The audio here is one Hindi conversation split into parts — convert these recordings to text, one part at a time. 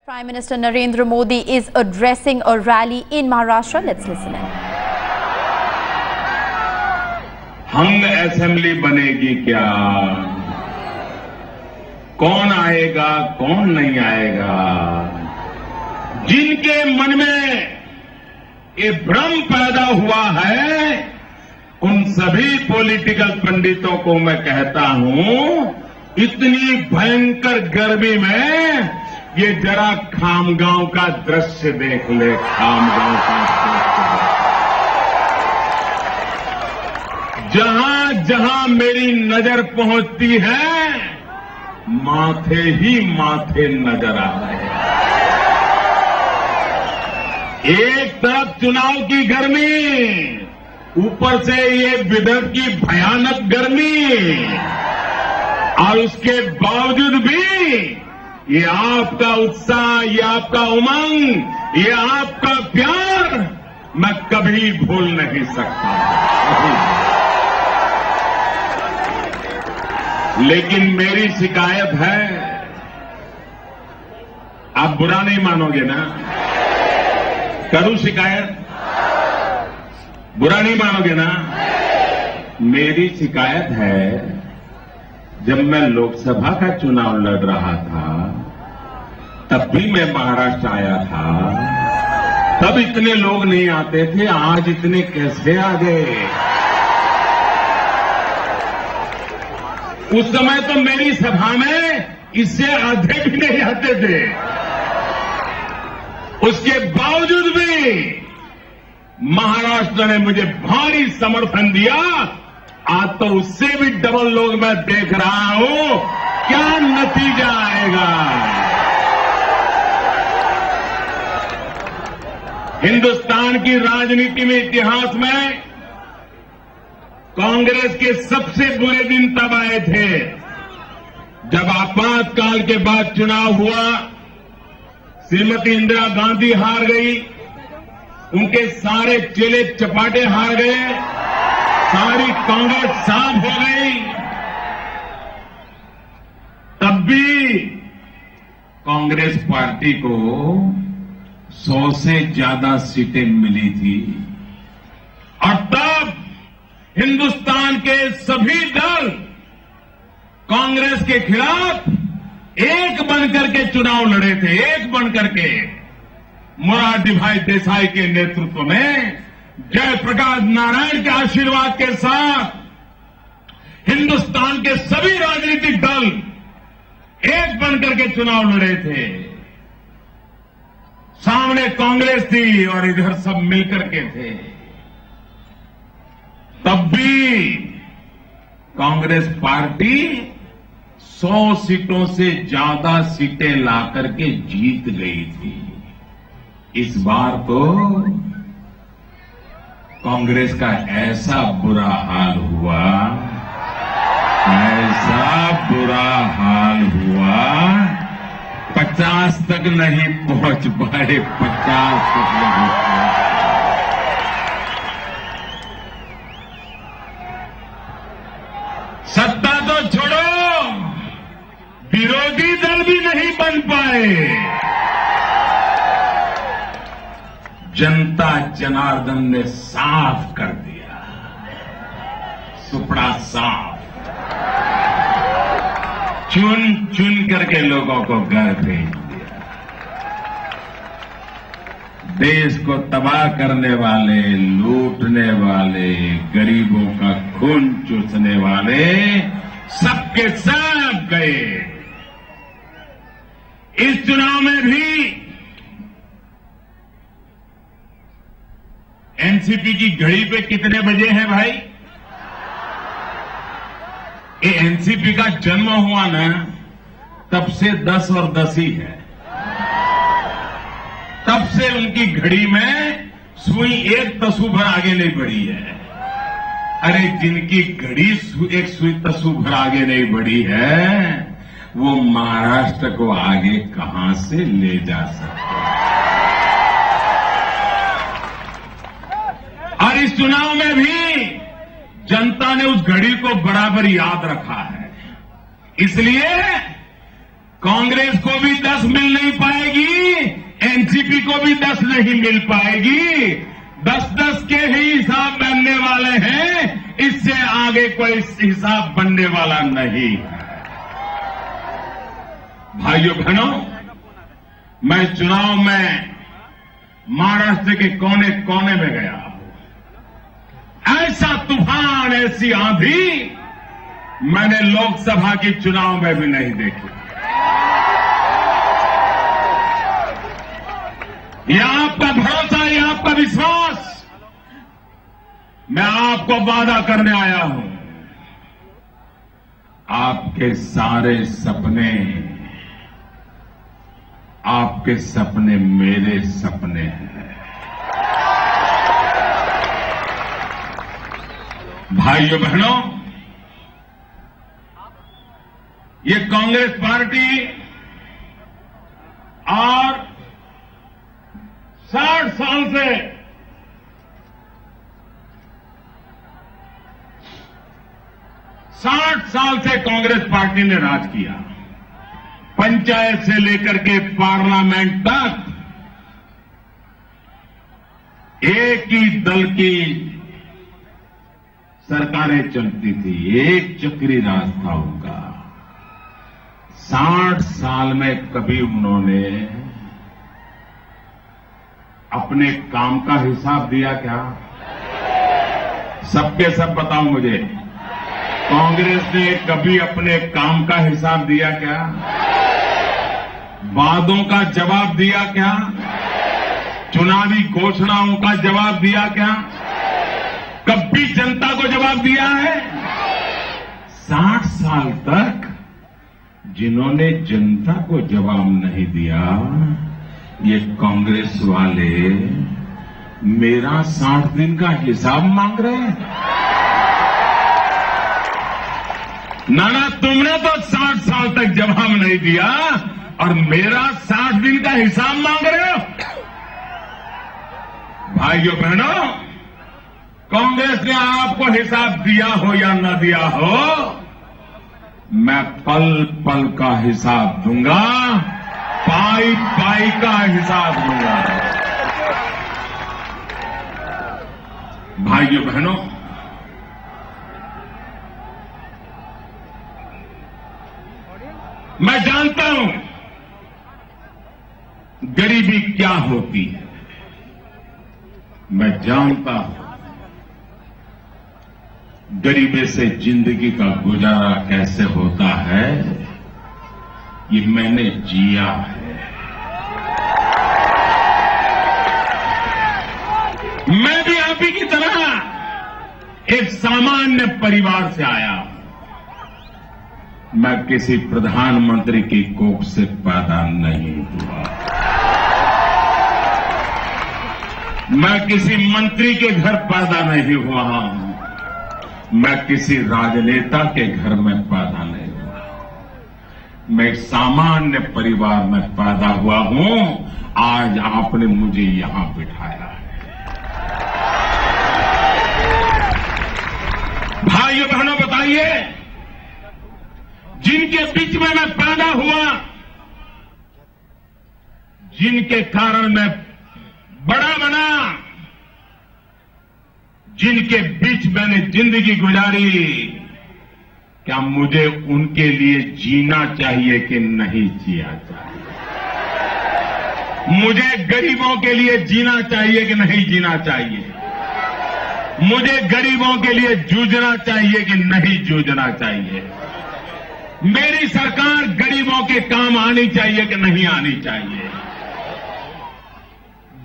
Prime Minister Narendra Modi is addressing a rally in Maharashtra. Let's listen in. हम असेंबली बनेगी क्या? कौन आएगा, कौन नहीं आएगा? जिनके मन में ये भ्रम पैदा हुआ है, उन सभी पॉलिटिकल पंडितों को मैं कहता हूं, इतनी भयंकर गर्मी में ये जरा खामगांव का दृश्य देख ले। खामगांव का दृश्य, जहां जहां मेरी नजर पहुंचती है, माथे ही माथे नजर आ रहे हैं। एक तरफ चुनाव की गर्मी, ऊपर से ये विदर्भ की भयानक गर्मी, और उसके बावजूद भी ये आपका उत्साह, ये आपका उमंग, ये आपका प्यार मैं कभी भूल नहीं सकता। लेकिन मेरी शिकायत है, आप बुरा नहीं मानोगे ना? करूं शिकायत? बुरा नहीं मानोगे ना? मेरी शिकायत है, जब मैं लोकसभा का चुनाव लड़ रहा था, तब भी मैं महाराष्ट्र आया था, तब इतने लोग नहीं आते थे, आज इतने कैसे आ गए? उस समय तो मेरी सभा में इससे आधे भी नहीं आते थे। उसके बावजूद भी महाराष्ट्र ने मुझे भारी समर्थन दिया। आज तो उससे भी डबल लोग मैं देख रहा हूं, क्या नतीजा आएगा? हिंदुस्तान की राजनीति में, इतिहास में कांग्रेस के सबसे बुरे दिन तब आए थे, जब आपातकाल के बाद चुनाव हुआ, श्रीमती इंदिरा गांधी हार गई, उनके सारे चेले चपाटे हार गए, सारी कांग्रेस साफ हो गई। तब भी कांग्रेस पार्टी को 100 से ज्यादा सीटें मिली थी, और तब हिंदुस्तान के सभी दल कांग्रेस के खिलाफ एक बनकर के चुनाव लड़े थे, एक बनकर के। मोरारजी भाई देसाई के नेतृत्व में, जयप्रकाश नारायण के आशीर्वाद के साथ हिंदुस्तान के सभी राजनीतिक दल एक बनकर के चुनाव लड़े थे। सामने कांग्रेस थी और इधर सब मिलकर के थे। तब भी कांग्रेस पार्टी 100 सीटों से ज्यादा सीटें लाकर के जीत गई थी। इस बार तो कांग्रेस का ऐसा बुरा हाल हुआ, ऐसा बुरा हाल हुआ, 50 तक नहीं पहुंच पाए, 50 तक नहीं पहुंच। सत्ता तो छोड़ो, विरोधी दल भी नहीं बन पाए। जनता जनार्दन ने साफ कर दिया, सुपड़ा साफ, चुन चुन करके लोगों को घर भेज दिया। देश को तबाह करने वाले, लूटने वाले, गरीबों का खून चूसने वाले सबके सब गए। इस चुनाव में भी एनसीपी की घड़ी पे कितने बजे हैं भाई? ये एनसीपी का जन्म हुआ ना, तब से 10 और 10 ही है। तब से उनकी घड़ी में सुई एक तसु भर आगे नहीं बढ़ी है। अरे जिनकी घड़ी एक सुई तसु भर आगे नहीं बढ़ी है, वो महाराष्ट्र को आगे कहां से ले जा सकते हैं? और इस चुनाव में भी जनता ने उस घड़ी को बराबर याद रखा है। इसलिए कांग्रेस को भी 10 मिल नहीं पाएगी, बीजेपी को भी 10 नहीं मिल पाएगी। 10-10 के ही हिसाब बनने वाले हैं, इससे आगे कोई हिसाब बनने वाला नहीं है। भाइयों बहनों, मैं चुनाव में महाराष्ट्र के कोने कोने में गया हूं। ऐसा तूफान, ऐसी आंधी मैंने लोकसभा के चुनाव में भी नहीं देखी। ये आपका भरोसा, ये आपका विश्वास, मैं आपको वादा करने आया हूं। आपके सारे सपने, आपके सपने मेरे सपने हैं। भाइयों बहनों, ये कांग्रेस पार्टी और 60 साल से कांग्रेस पार्टी ने राज किया। पंचायत से लेकर के पार्लियामेंट तक एक ही दल की सरकारें चलती थी, एक चक्री राज था उनका। 60 साल में कभी उन्होंने अपने काम का हिसाब दिया क्या? सबके सब बताओ मुझे, कांग्रेस ने कभी अपने काम का हिसाब दिया क्या? वादों का जवाब दिया क्या? चुनावी घोषणाओं का जवाब दिया क्या? कभी जनता को जवाब दिया है? 60 साल तक जिन्होंने जनता को जवाब नहीं दिया, ये कांग्रेस वाले मेरा 60 दिन का हिसाब मांग रहे हैं। नाना, तुमने तो 60 साल तक जवाब नहीं दिया और मेरा 60 दिन का हिसाब मांग रहे हो। भाइयों बहनों, कांग्रेस ने आपको हिसाब दिया हो या न दिया हो, मैं पल पल का हिसाब दूंगा, पाई पाई का हिसाब दूंगा। भाइयों बहनों, मैं जानता हूं गरीबी क्या होती है। मैं जानता हूं गरीबी से जिंदगी का गुजारा कैसे होता है, ये मैंने जिया है। मैं भी आप ही की तरह एक सामान्य परिवार से आया हूं। मैं किसी प्रधानमंत्री की कोख से पैदा नहीं हुआ, मैं किसी मंत्री के घर पैदा नहीं हुआ हूं, मैं किसी राजनेता के घर में पैदा नहीं हुआ, मैं एक सामान्य परिवार में पैदा हुआ हूं। आज आपने मुझे यहां बिठाया है। भाइयों बहनों, बताइए, जिनके बीच में मैं पैदा हुआ, जिनके कारण मैं बड़ा बना, जिनके बीच मैंने जिंदगी गुजारी, क्या मुझे उनके लिए जीना चाहिए कि नहीं जिया चाहिए? मुझे गरीबों के लिए जीना चाहिए कि नहीं जीना चाहिए? मुझे गरीबों के लिए जूझना चाहिए कि नहीं जूझना चाहिए? मेरी सरकार गरीबों के काम आनी चाहिए कि नहीं आनी चाहिए?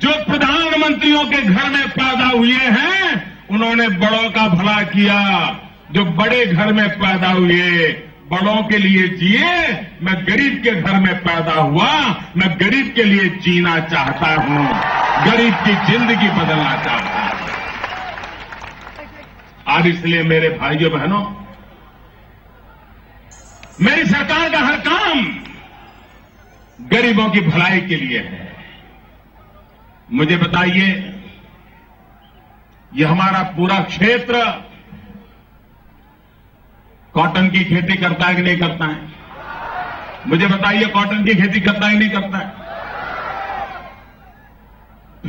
जो प्रधानमंत्रियों के घर में पैदा हुए हैं, उन्होंने बड़ों का भला किया। जो बड़े घर में पैदा हुए, बड़ों के लिए जिए। मैं गरीब के घर में पैदा हुआ, मैं गरीब के लिए जीना चाहता हूं, गरीब की जिंदगी बदलना चाहता हूं। आज इसलिए मेरे भाइयों बहनों, मेरी सरकार का हर काम गरीबों की भलाई के लिए है। मुझे बताइए, ये हमारा पूरा क्षेत्र कॉटन की खेती करता है कि नहीं करता है? मुझे बताइए, कॉटन की खेती करता है कि नहीं करता है?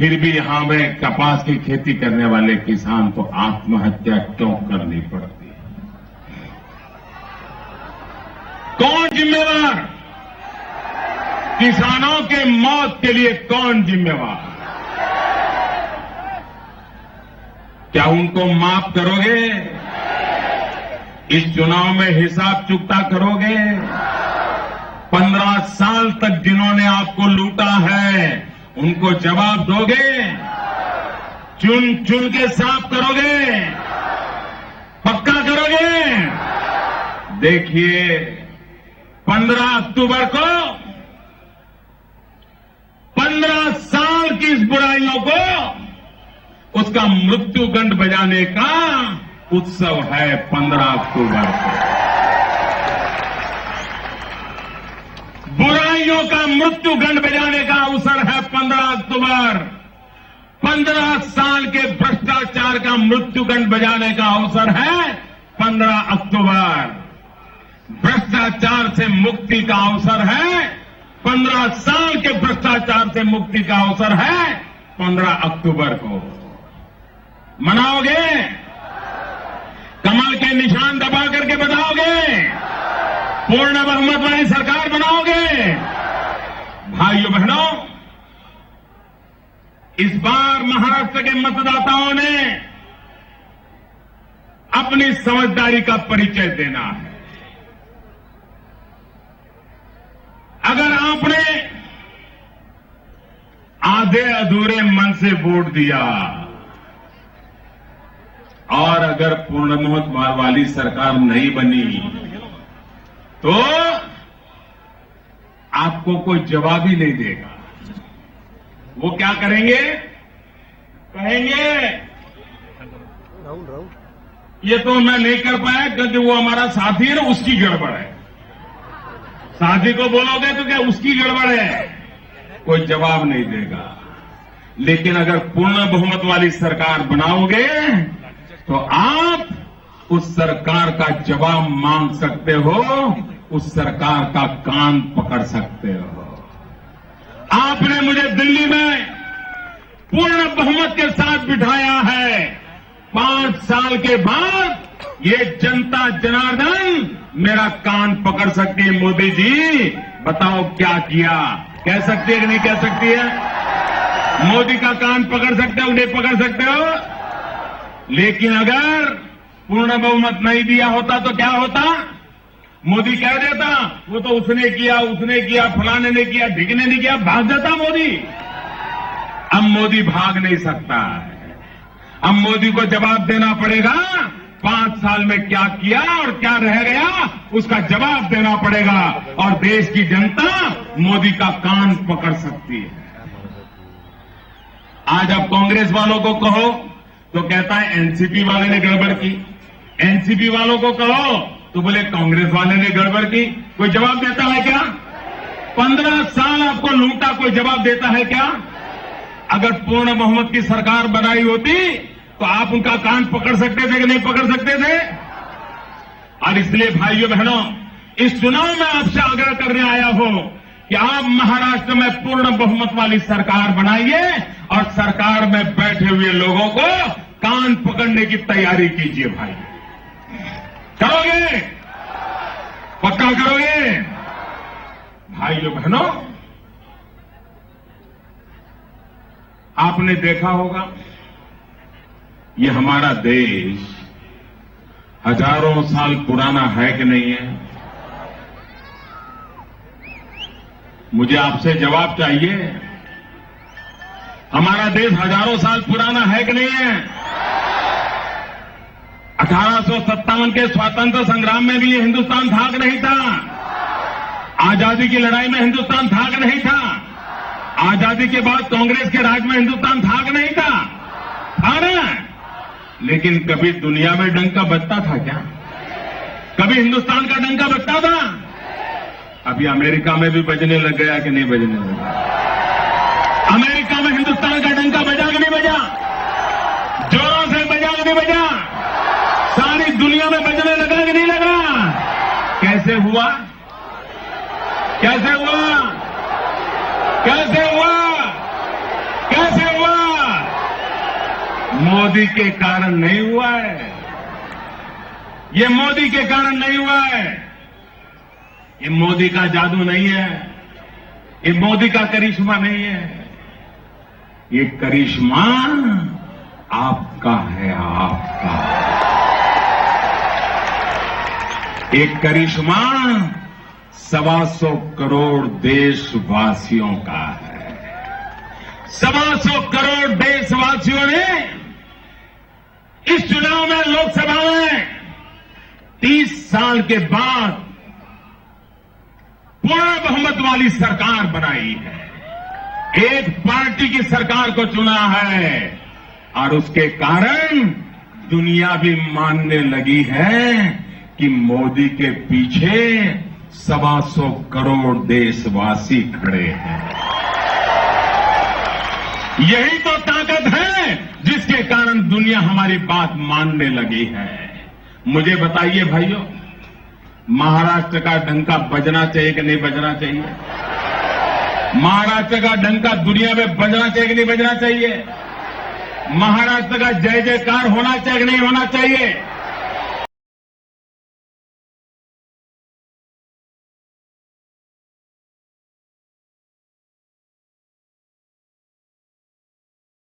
फिर भी यहां में कपास की खेती करने वाले किसान को आत्महत्या क्यों करनी पड़ती है? कौन जिम्मेवार? किसानों के मौत के लिए कौन जिम्मेवार? क्या उनको माफ करोगे? इस चुनाव में हिसाब चुकता करोगे? 15 साल तक जिन्होंने आपको लूटा है, उनको जवाब दोगे? चुन चुन के साफ करोगे? पक्का करोगे? देखिए, 15 अक्टूबर को 15 साल की इस बुराइयों को उसका मृत्युगंड बजाने का उत्सव है 15 अक्टूबर को। बुराइयों का मृत्युगंड बजाने का अवसर है 15 अक्टूबर। 15 साल के भ्रष्टाचार का मृत्युगंड बजाने का अवसर है 15 अक्टूबर। भ्रष्टाचार से मुक्ति का अवसर है 15 साल के भ्रष्टाचार से मुक्ति का अवसर है 15 अक्टूबर को। मनाओगे? कमल के निशान दबा करके बताओगे? पूर्ण बहुमत वाली सरकार बनाओगे? भाइयों बहनों, इस बार महाराष्ट्र के मतदाताओं ने अपनी समझदारी का परिचय देना है। अगर आपने आधे अधूरे मन से वोट दिया और अगर पूर्ण बहुमत वाली सरकार नहीं बनी तो आपको कोई जवाब ही नहीं देगा। वो क्या करेंगे? कहेंगे ये तो मैं नहीं कर पाया क्योंकि वो हमारा साथी है ना, उसकी गड़बड़ है। साथी को बोलोगे तो क्या उसकी गड़बड़ है? कोई जवाब नहीं देगा। लेकिन अगर पूर्ण बहुमत वाली सरकार बनाओगे तो आप उस सरकार का जवाब मांग सकते हो, उस सरकार का कान पकड़ सकते हो। आपने मुझे दिल्ली में पूर्ण बहुमत के साथ बिठाया है। 5 साल के बाद ये जनता जनार्दन मेरा कान पकड़ सकती है। मोदी जी बताओ क्या किया? कह सकती है कि नहीं कह सकती है? मोदी का कान पकड़ सकते हो नहीं पकड़ सकते हो? लेकिन अगर पूर्ण बहुमत नहीं दिया होता तो क्या होता? मोदी कह देता वो तो उसने किया, फलाने ने किया, ढिकने ने किया, भाग जाता मोदी। अब मोदी भाग नहीं सकता है। अब मोदी को जवाब देना पड़ेगा। 5 साल में क्या किया और क्या रह गया उसका जवाब देना पड़ेगा। और देश की जनता मोदी का कान पकड़ सकती है। आज अब कांग्रेस वालों को कहो तो कहता है एनसीपी वाले ने गड़बड़ की। एनसीपी वालों को कहो तो बोले कांग्रेस वाले ने गड़बड़ की। कोई जवाब देता है क्या? 15 साल आपको लूटा, कोई जवाब देता है क्या? अगर पूर्ण बहुमत की सरकार बनाई होती तो आप उनका कान पकड़ सकते थे कि नहीं पकड़ सकते थे? और इसलिए भाइयों बहनों, इस चुनाव में आपसे आग्रह करने आया हूं कि आप महाराष्ट्र में पूर्ण बहुमत वाली सरकार बनाइए और सरकार में बैठे हुए लोगों को कान पकड़ने की तैयारी कीजिए। भाई करोगे? पक्का करोगे? भाइयों बहनों, आपने देखा होगा ये हमारा देश हजारों साल पुराना है कि नहीं है? मुझे आपसे जवाब चाहिए। हमारा देश हजारों साल पुराना है कि नहीं है? 1857 के स्वतंत्र संग्राम में भी ये हिंदुस्तान था कि नहीं था? आजादी की लड़ाई में हिंदुस्तान था कि नहीं था? आजादी के बाद कांग्रेस के राज में हिंदुस्तान था कि नहीं था? था ना? लेकिन कभी दुनिया में डंका बजता था क्या? कभी हिंदुस्तान का डंका बजता था? अभी अमेरिका में भी बजने लग गया कि नहीं बजने लगा? अमेरिका में हिंदुस्तान का डंका बजा कि नहीं बजा? जोरों से बजा कि नहीं बजा? सारी दुनिया में बजने लगा कि नहीं लगा? कैसे हुआ? कैसे हुआ? कैसे हुआ? कैसे हुआ? मोदी के कारण नहीं हुआ है। ये मोदी के कारण नहीं हुआ है। ये मोदी का जादू नहीं है। ये मोदी का करिश्मा नहीं है। ये करिश्मा आपका है, आपका। ये करिश्मा 125 करोड़ देशवासियों का है। 125 करोड़ देशवासियों ने इस चुनाव में, लोकसभा में 30 साल के बाद पूर्ण बहुमत वाली सरकार बनाई है। एक पार्टी की सरकार को चुना है और उसके कारण दुनिया भी मानने लगी है कि मोदी के पीछे 125 करोड़ देशवासी खड़े हैं। यही तो ताकत है जिसके कारण दुनिया हमारी बात मानने लगी है। मुझे बताइए भाइयों, महाराष्ट्र का डंका बजना चाहिए कि नहीं बजना चाहिए? महाराष्ट्र का डंका दुनिया में बजना चाहिए कि नहीं बजना चाहिए? महाराष्ट्र का जय जयकार होना चाहिए कि नहीं होना चाहिए?